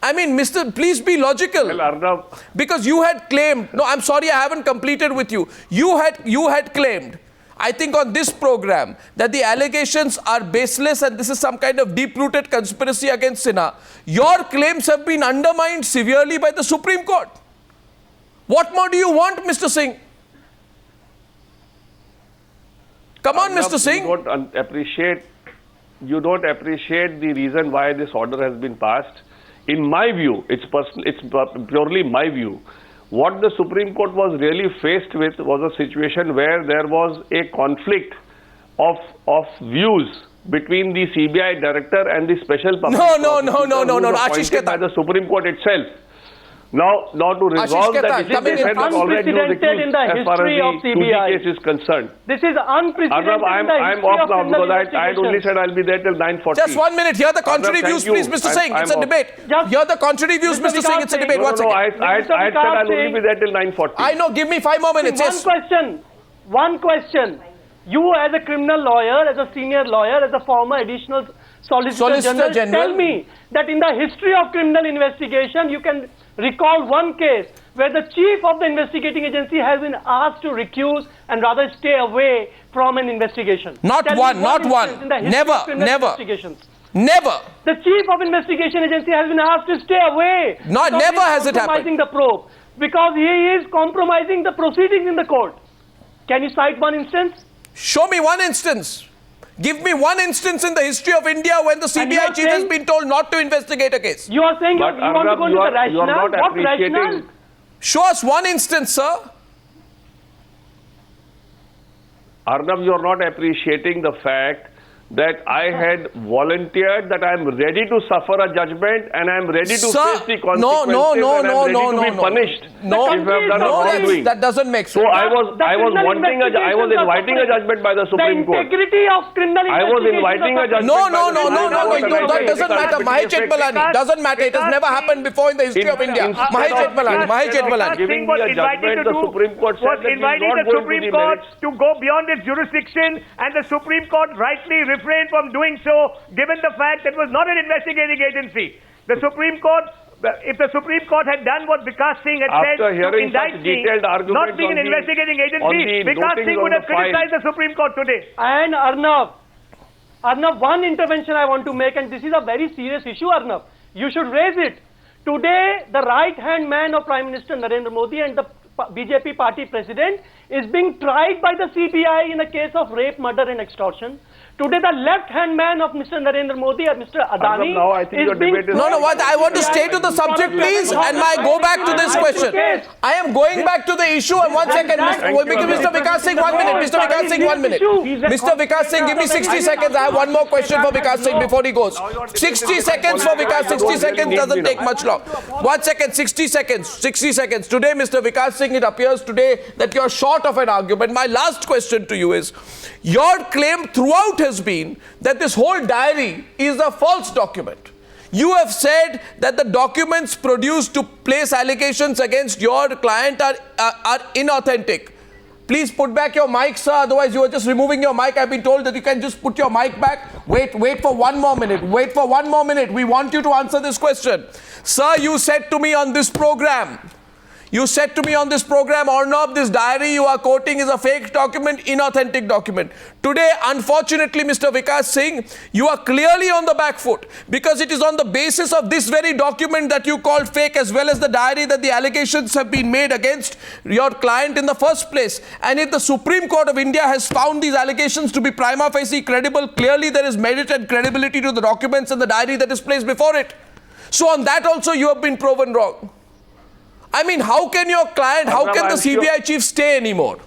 S1: I mean, please be logical.
S8: Well, Arnab,
S1: because you had claimed, no, I'm sorry, I haven't completed with you. You had claimed, I think on this program, that the allegations are baseless and this is some kind of deep-rooted conspiracy against Sinha. Your claims have been undermined severely by the Supreme Court. What more do you want, Mr. Singh? Come on, Mr. Singh.
S8: You don't appreciate the reason why this order has been passed. In my view, it's purely my view. What the Supreme Court was really faced with was a situation where there was a conflict of views between the CBI Director and the Special Public
S1: No, Ashish
S8: Khetan. By the Supreme Court itself. Now to resolve that issue,
S6: this is unprecedented in the history of CBI.
S8: Case is concerned.
S6: This is unprecedented
S8: Arnab,
S6: in the
S8: I'm
S6: history
S8: off
S6: of
S8: now because I
S6: investigation.
S8: only said I'll be there till 9:40.
S1: Just 1 minute. Hear the contrary
S8: Arnab,
S1: views, please, Mr. Singh. It's a debate. Hear the contrary views, Mr. Singh. It's a debate.
S8: No, I said I'll only be there till 9:40.
S1: I know. Give me 5 more minutes. Yes.
S6: One question. You as a criminal lawyer, as a senior lawyer, as a former additional Solicitor General, tell me that in the history of criminal investigation, you can recall one case where the chief of the investigating agency has been asked to recuse and rather stay away from an investigation.
S1: Not one. Never. Never.
S6: The chief of investigation agency has been asked to stay away.
S1: Never has it happened.
S6: Compromising the probe because he is compromising the proceedings in the court. Can you cite one instance?
S1: Show me one instance. Give me one instance in the history of India when the CBI chief has been told not to investigate a case.
S6: You are saying you want to go into the rationale? What rationale?
S1: Show us one instance, sir.
S8: Arnab, you are not appreciating the fact that I had volunteered that I am ready to suffer a judgment and I am ready to face the consequences and I am ready to be punished if I have done a wrongdoing.
S1: That doesn't make sense.
S8: So I was inviting a judgment by the Supreme Court.
S6: The integrity of criminal
S8: I was inviting a judgment
S1: No, that doesn't matter. Mahesh Jethmalani, doesn't matter. It has never happened before in the history of India. Mahesh Jethmalani.
S8: Giving me a judgment, the Supreme Court said that
S5: inviting the Supreme Court to go beyond its jurisdiction, and the Supreme Court rightly refrained from doing so, given the fact that it was not an investigating agency. The Supreme Court, if the Supreme Court had done what Vikas Singh had said to indict Singh, not being an investigating agency, Vikas Singh would have criticized the Supreme Court today.
S6: And Arnab, one intervention I want to make, and this is a very serious issue, Arnab. You should raise it. Today, the right-hand man of Prime Minister Narendra Modi and the BJP party president is being tried by the CBI in a case of rape, murder and extortion. Today, the left-hand man of Mr. Narendra Modi, Mr. Adani, is being...
S1: I want to stay to the subject, please, and go back to this question. I am going back to the issue, and 1 second, Mr. Vikas Singh, 1 minute. Mr. Vikas Singh, 1 minute. Mr. Vikas Singh, give me 60 seconds. I have one more question for Vikas Singh before he goes. 60 seconds for Vikas. 60 seconds doesn't take much long. 1 second, 60 seconds. 60 seconds. Today, Mr. Vikas Singh, it appears today that you are short of an argument. My last question to you is, your claim throughout has been that this whole diary is a false document. You have said that the documents produced to place allegations against your client are inauthentic. Please put back your mic, sir. Otherwise, you are just removing your mic. I've been told that you can just put your mic back. Wait for 1 more minute. Wait for 1 more minute. We want you to answer this question. Sir, you said to me on this program, Arnab, this diary you are quoting is a fake document, inauthentic document. Today, unfortunately, Mr. Vikas Singh, you are clearly on the back foot because it is on the basis of this very document that you called fake as well as the diary that the allegations have been made against your client in the first place. And if the Supreme Court of India has found these allegations to be prima facie credible, clearly there is merit and credibility to the documents and the diary that is placed before it. So on that also you have been proven wrong. I mean, how can your client, how can the CBI chief stay anymore?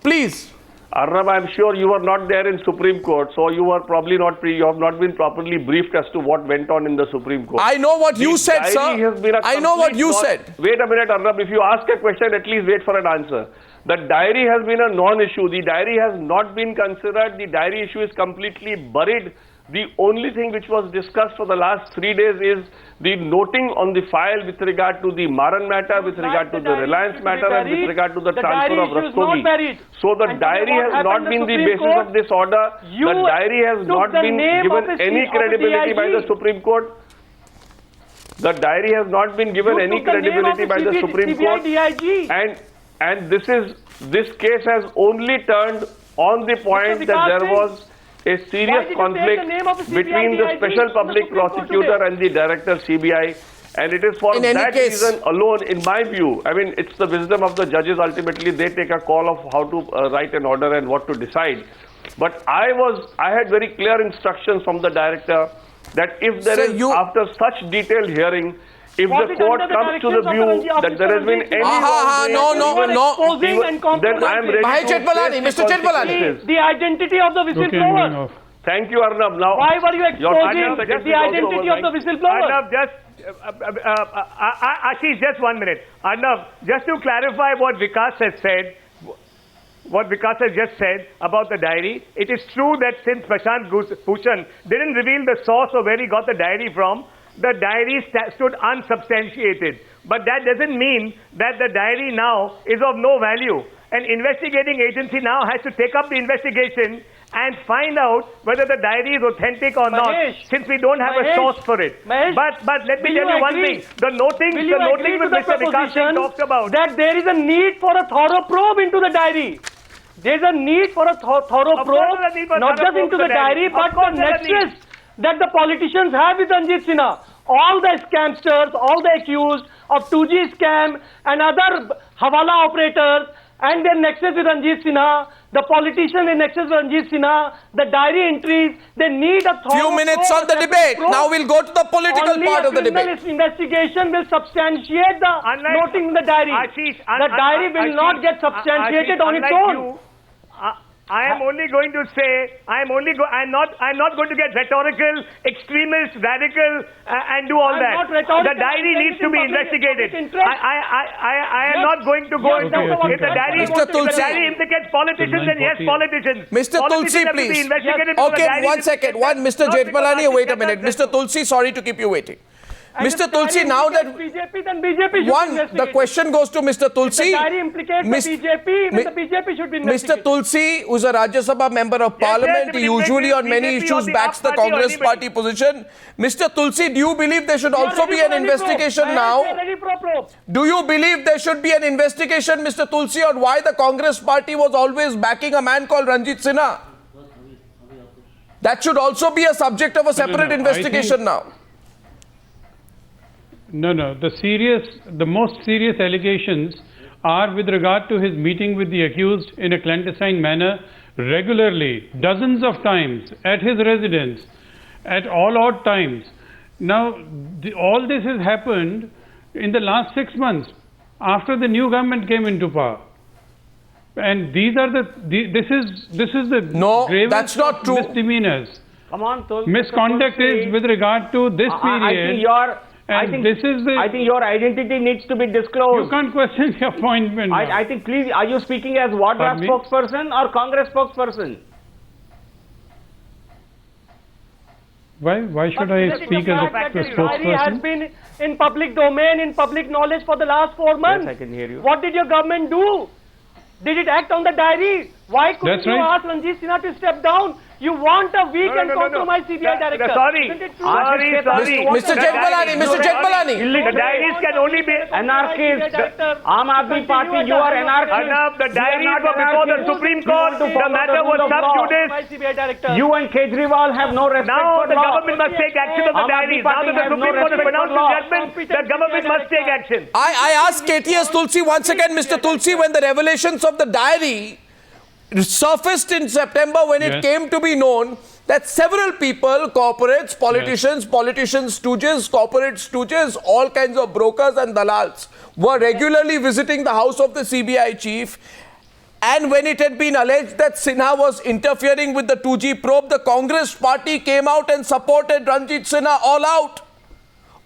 S1: Please.
S8: Arnab, I'm sure you were not there in Supreme Court, so you were probably not, you have not been properly briefed as to what went on in the Supreme Court.
S1: I know what you said, sir. I know what you said.
S8: Wait a minute, Arnab, if you ask a question, at least wait for an answer. The diary has been a non-issue. The diary has not been considered. The diary issue is completely buried. The only thing which was discussed for the last 3 days is the noting on the file with regard to the Maran matter, with regard to the Reliance matter, and with regard to the transfer of Rastogi. So the diary has not been the basis of this order. The diary has not been given any credibility by the Supreme Court. The diary has not been given any credibility by the Supreme Court. And this case has only turned on the point that there was a serious conflict between the Special Public Prosecutor and the Director CBI, And it is for
S1: In any
S8: that
S1: case,
S8: reason alone, in my view, I mean, it's the wisdom of the judges. Ultimately, they take a call of how to write an order and what to decide. But I had very clear instructions from the director that if there is, after such detailed hearing, if the court comes to the view that there has been any then I am ready
S1: Mahesh Jethmalani, Mr. Jethmalani.
S6: The identity of the whistleblower.
S8: Thank you, Arnab. Now,
S6: why were you exposing the identity of the whistleblower?
S5: Arnab, Ashish, just 1 minute. Arnab, just to clarify what Vikas has said, what Vikas has just said about the diary, it is true that since Prashant Bhushan didn't reveal the source of where he got the diary from, the diary stood unsubstantiated. But that doesn't mean that the diary now is of no value. An investigating agency now has to take up the investigation and find out whether the diary is authentic or not, since we don't have a source for it. But let me tell you one thing. The noting with Mr. Vikas talked about
S6: that there is a need for a thorough probe into the diary. There is a need for a thorough probe, not just into the diary, but the nexus that the politicians have with Ranjit Sinha. All the scamsters, all the accused of 2G scam and other Hawala operators and their nexus with Ranjit Sinha, the politicians in nexus with Ranjit Sinha, the diary entries, they need a thorough
S1: few minutes on the debate. Now we'll go to the political part of the debate.
S6: Only a investigation will substantiate the noting in the diary. The diary will not get substantiated on its own.
S5: I am only going to say, I'm not going to get rhetorical, extremist, radical, and do all that. The diary needs to be investigated. I am not going to go into, if the diary implicates politicians, then yes, politicians.
S1: Mr. Tulsi, please. Okay, 1 second. Mr. Jethmalani, wait a minute. Mr. Tulsi, sorry to keep you waiting. Mr. Tulsi, now that
S6: BJP, then BJP should
S1: the question goes to Mr. Tulsi.
S6: The diary implicates the BJP, then the BJP should be investigated.
S1: Mr. Tulsi, who's a Rajya Sabha member of Parliament, he usually on many issues backs the Congress party position. Mr. Tulsi, do you believe there should also be an investigation now? Do you believe there should be an investigation, Mr. Tulsi, on why the Congress party was always backing a man called Ranjit Sinha? That should also be a subject of a separate investigation now.
S9: No. The most serious allegations are with regard to his meeting with the accused in a clandestine manner regularly, dozens of times, at his residence, at all odd times. Now, all this has happened in the last 6 months, after the new government came into power. And these are this is the gravest
S1: that's not true.
S9: Misdemeanors.
S2: Come on, Tulsi.
S9: Misconduct is with regard to this period.
S2: I think your identity needs to be disclosed.
S9: You can't question the appointment.
S2: I think, please, are you speaking as Wadra spokesperson or Congress spokesperson?
S9: Why should I speak as a spokesperson?
S6: Diary has been in public domain, in public knowledge for the last 4 months.
S2: Yes, I can hear you.
S6: What did your government do? Did it act on the diary? Why couldn't you ask Ranjit Sinha to step down? You want a weak and compromised CBI director.
S5: Sorry.
S1: Mr. Jethmalani.
S5: The diaries can only be
S2: anarchists. Aam Aadmi Party, you are anarchists.
S5: Arnab, the diaries were before the Supreme Court. The matter was sub judice.
S2: You and Kejriwal have no respect
S5: now
S2: for
S5: the
S2: law.
S5: government must take action on the diaries. Now that the Supreme Court has pronounced its judgment, the government must take action.
S1: I asked KTS Tulsi once again, Mr. Tulsi, when the revelations of the diary surfaced in September, when it came to be known that several people, corporates, politicians, stooges, corporate stooges, all kinds of brokers and dalals were regularly visiting the house of the CBI chief. And when it had been alleged that Sinha was interfering with the 2G probe, the Congress party came out and supported Ranjit Sinha all out.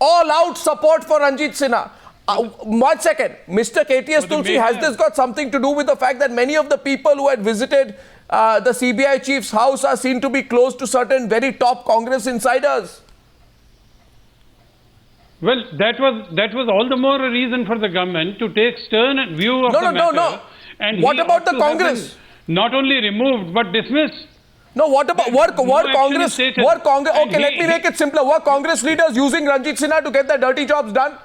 S1: All out support for Ranjit Sinha. 1 second, Mr. KTS Tulsi, has this got something to do with the fact that many of the people who had visited the CBI chief's house are seen to be close to certain very top Congress insiders?
S9: Well, that was all the more a reason for the government to take stern view of the matter.
S1: No.
S9: And
S1: what about the Congress?
S9: Not only removed but dismissed.
S1: No, what about Congress? Okay, let me make it simpler. Were Congress leaders using Ranjit Sinha to get their dirty jobs done?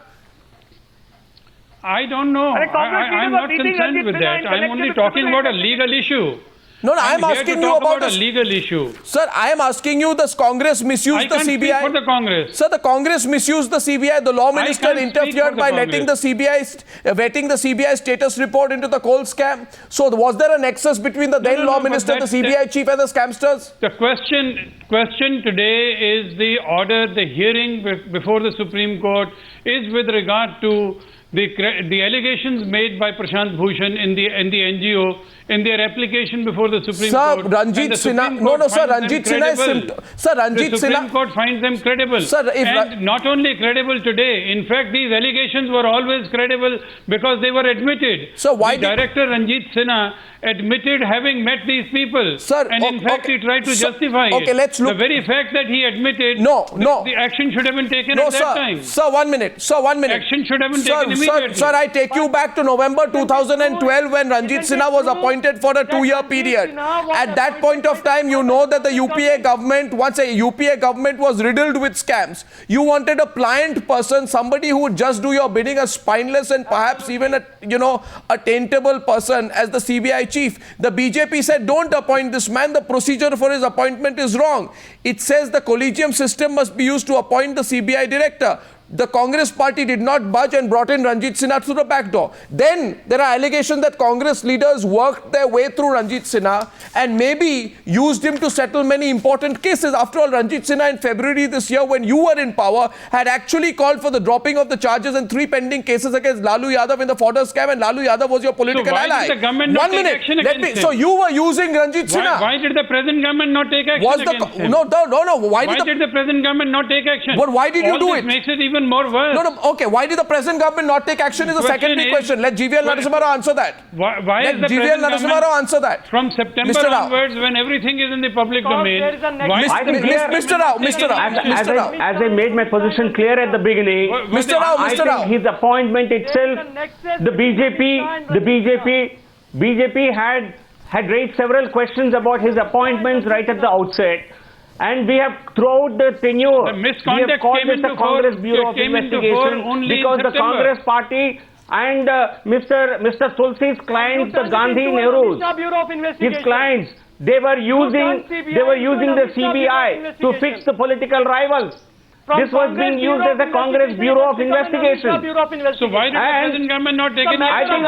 S9: I don't know. I'm not concerned with that. I'm only talking about a legal issue.
S1: No, I am asking you about
S9: a legal issue.
S1: Sir, I am asking you, the Congress misused the CBI.
S9: I can't speak for the Congress.
S1: Sir, the Congress misused the CBI. The law minister interfered by letting the CBI, vetting the CBI status report into the coal scam. So, was there a nexus between the then law minister, the CBI chief, and the scamsters?
S9: The question today is the order, the hearing before the Supreme Court is with regard to the allegations made by Prashant Bhushan in the NGO in their application before the Supreme Court.
S1: Sir, Ranjit Sinha. No, sir, Ranjit Sinha is Sir, Ranjit Sinha.
S9: The Supreme Court finds them credible.
S1: Sir,
S9: and not only credible today, in fact, these allegations were always credible because they were admitted.
S1: So why
S9: the director Ranjit Sinha admitted having met these people.
S1: Sir,
S9: and in fact, he tried to justify it.
S1: Let's look.
S9: The very fact that he admitted the action should have been taken at that time.
S1: Sir, 1 minute. Sir, 1 minute.
S9: Action should have been taken immediately.
S1: Sir, I take you back to November 2012 when Ranjit Sinha was appointed for a 2-year period. At that point of time, you know that the UPA government, once a UPA government was riddled with scams, you wanted a pliant person, somebody who would just do your bidding, a spineless and perhaps even a taintable person as the CBI chief. The BJP said, don't appoint this man. The procedure for his appointment is wrong. It says the collegium system must be used to appoint the CBI director. The Congress party did not budge and brought in Ranjit Sinha through the back door. Then there are allegations that Congress leaders worked their way through Ranjit Sinha and maybe used him to settle many important cases. After all, Ranjit Sinha in February this year, when you were in power, had actually called for the dropping of the charges and 3 pending cases against Lalu Yadav in the fodder scam, and Lalu Yadav was your political ally.
S9: Did the government not take action against him?
S1: So you were using Ranjit Sinha.
S9: Why did the present government not take action against him?
S1: No. Why did
S9: the present government not take action?
S1: But why did you do it?
S9: Makes it even more worse.
S1: Okay. Why did the present government not take action is the secondary question. Let GVL Narasimha Rao answer that.
S9: Why is the
S1: GVL Narasimha Rao answer that?
S9: From September onwards, when everything is in the public domain,
S1: Mr. Rao,
S2: as I made my position clear at the beginning,
S1: Mr. Rao,
S2: I think his appointment itself, the BJP had raised several questions about his appointments right at the outset. And we have throughout the tenure, we have called it the Congress Bureau of Investigation because the Congress party and Mr. Tulsi's clients, the Gandhi Nehrus, his clients, they were using the CBI to fix the political rivals. This was being used as a Congress Bureau of Investigation.
S9: So why did the present government not take
S2: action?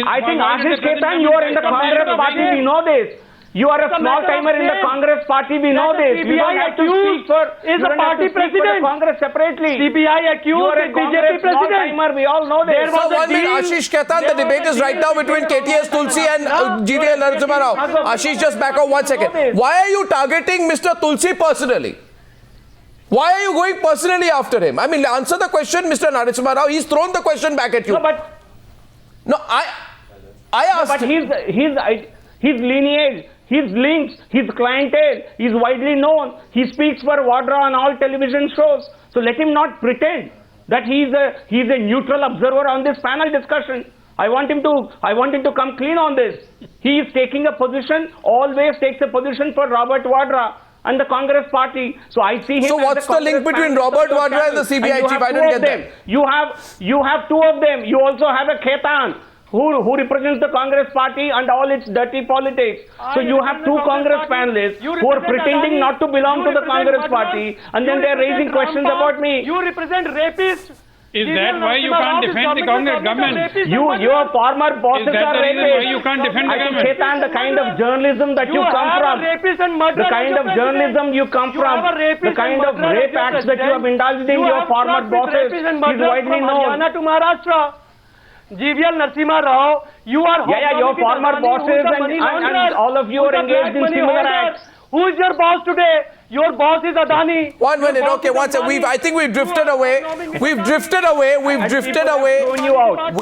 S2: I think Ashish Khetan, you are in the Congress party, we know this. You are a small timer in the Congress party, we know this. You don't have to speak for
S6: the party president.
S2: Congress separately.
S6: CBI accused the BJP president.
S2: Small timer, we all know this.
S1: So 1 minute, Ashish Khetan, the debate is right now between KTS Tulsi and GVL Narasimha Rao. Ashish, just back up 1 second. Why are you targeting Mr. Tulsi personally? Why are you going personally after him? I mean, answer the question, Mr. Narasimha Rao. He's thrown the question back at you. I asked.
S2: But his lineage, his links, his clientele is widely known. He speaks for Vadra on all television shows. So let him not pretend that he's a neutral observer on this panel discussion. I want him to come clean on this. He is taking a position, always takes a position for Robert Vadra and the Congress party. So I see him.
S1: So what's the link between Robert Vadra and the CBI chief? I don't get that.
S2: You have 2 of them. You also have a Khetan who represents the Congress party and all its dirty politics. So you have 2 Congress panelists who are pretending not to belong to the Congress party, and then they are raising questions about me.
S6: You represent rapists.
S9: Is that why you can't defend the Congress government?
S2: Your former bosses are rapists.
S9: Why you can't defend the government?
S2: Khetan, the kind of journalism that you come from, the kind of journalism you come from, the kind of rape acts that you have indulged in, your former bosses is widely known.
S6: To Maharashtra. GVL Narasimha Rao, you are
S2: your former bosses and all of you are engaged in similar acts.
S6: Who is your boss today? Your boss is Adani.
S1: 1 minute, okay, once I think we've drifted away. We've drifted away.
S2: You out.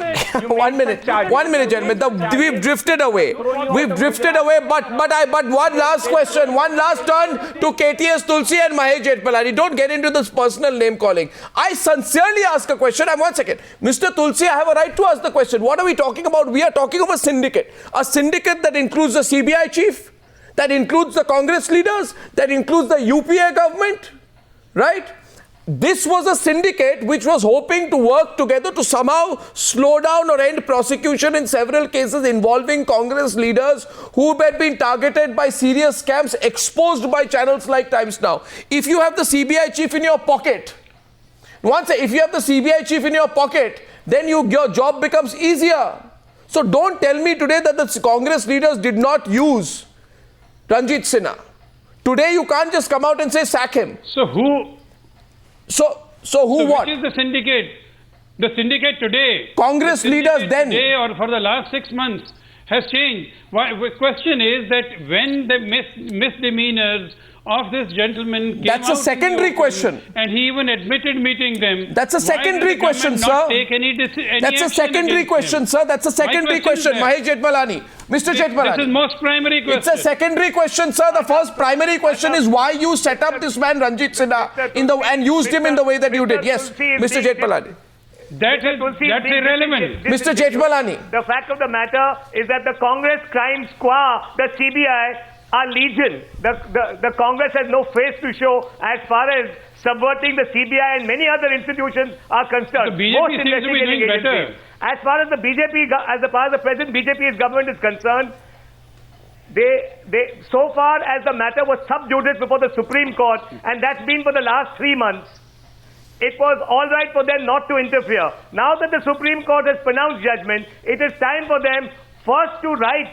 S1: 1 minute, gentlemen. We've drifted away. But one last question, one last turn to KTS Tulsi and Mahesh Jethmalani. Don't get into this personal name calling. I sincerely ask a question. 1 second. Mr. Tulsi, I have a right to ask the question. What are we talking about? We are talking of a syndicate. A syndicate that includes the CBI chief, that includes the Congress leaders, that includes the UPA government, right? this was a syndicate which was hoping to work together to somehow slow down or end prosecution in several cases involving Congress leaders who had been targeted by serious scams exposed by channels like Times Now. If you have the CBI chief in your pocket, if you have the CBI chief in your pocket, then your job becomes easier. So don't tell me today that the Congress leaders did not use Ranjit Sinha. Today you can't just come out and say sack him.
S9: So who?
S1: So what?
S9: Which is the syndicate? The syndicate today.
S1: Congress leaders then.
S9: Today or for the last 6 months has changed. The question is that when the misdemeanors of this gentleman came
S1: That's a secondary question.
S9: And he even admitted meeting them.
S1: That's a secondary question, sir. That's a secondary question, sir. That's a secondary question. Mahesh Jethmalani. Mr. Jethmalani.
S9: This is most primary question.
S1: It's a secondary question, sir. The first primary question is why you set up this man Ranjit Sinha and used him in the way that you did. Yes, Mr. Jethmalani.
S9: That's irrelevant.
S1: Mr. Jethmalani.
S5: The fact of the matter is that the Congress crime squad, the CBI, are legion. The Congress has no face to show as far as subverting the CBI and many other institutions are concerned.
S9: The BJP seems to be doing better.
S5: As far as the BJP, as far as the present BJP's government is concerned, they so far as the matter was sub judice before the Supreme Court, and that's been for the last 3 months, it was all right for them not to interfere. Now that the Supreme Court has pronounced judgment, it is time for them first to write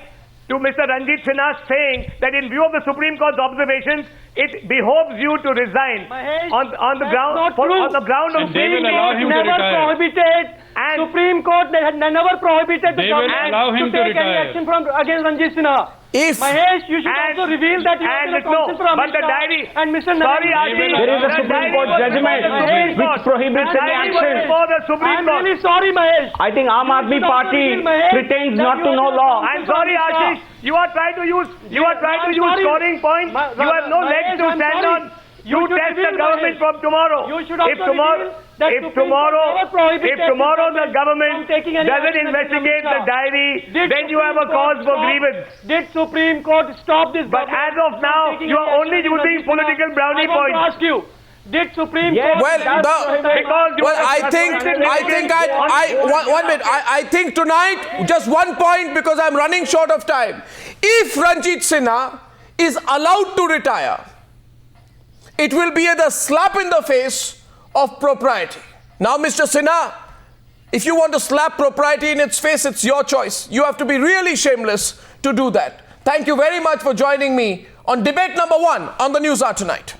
S5: to Mr. Ranjit Sinha saying that in view of the Supreme Court's observations, it behoves you to resign
S6: Mahesh,
S5: on the ground of
S9: they will allow him to retire.
S6: Prohibited. Supreme Court had never prohibited the government to take any action against Ranjit Sinha. Mahesh, you should also reveal that you have been a counsel for Amit Shah and Mr. Narasimha.
S2: There is a Supreme Court judgment which prohibits any action.
S6: I'm really sorry, Mahesh.
S2: I think Aam Aadmi Party pretends not to know law.
S5: I'm sorry, Ashish. You are trying to use scoring points. You have no legs to stand on. You test the government from tomorrow. If tomorrow the government doesn't investigate the diary, then you have a cause for grievance.
S6: Did Supreme Court stop this?
S5: But as of now, you are only using political brownie points.
S6: I want to ask you. Did Supreme Court?
S1: I think tonight, just one point because I'm running short of time. If Ranjit Sinha is allowed to retire, it will be a slap in the face of propriety. Now, Mr. Sinha, if you want to slap propriety in its face, it's your choice. You have to be really shameless to do that. Thank you very much for joining me on debate number 1 on the Newshour tonight.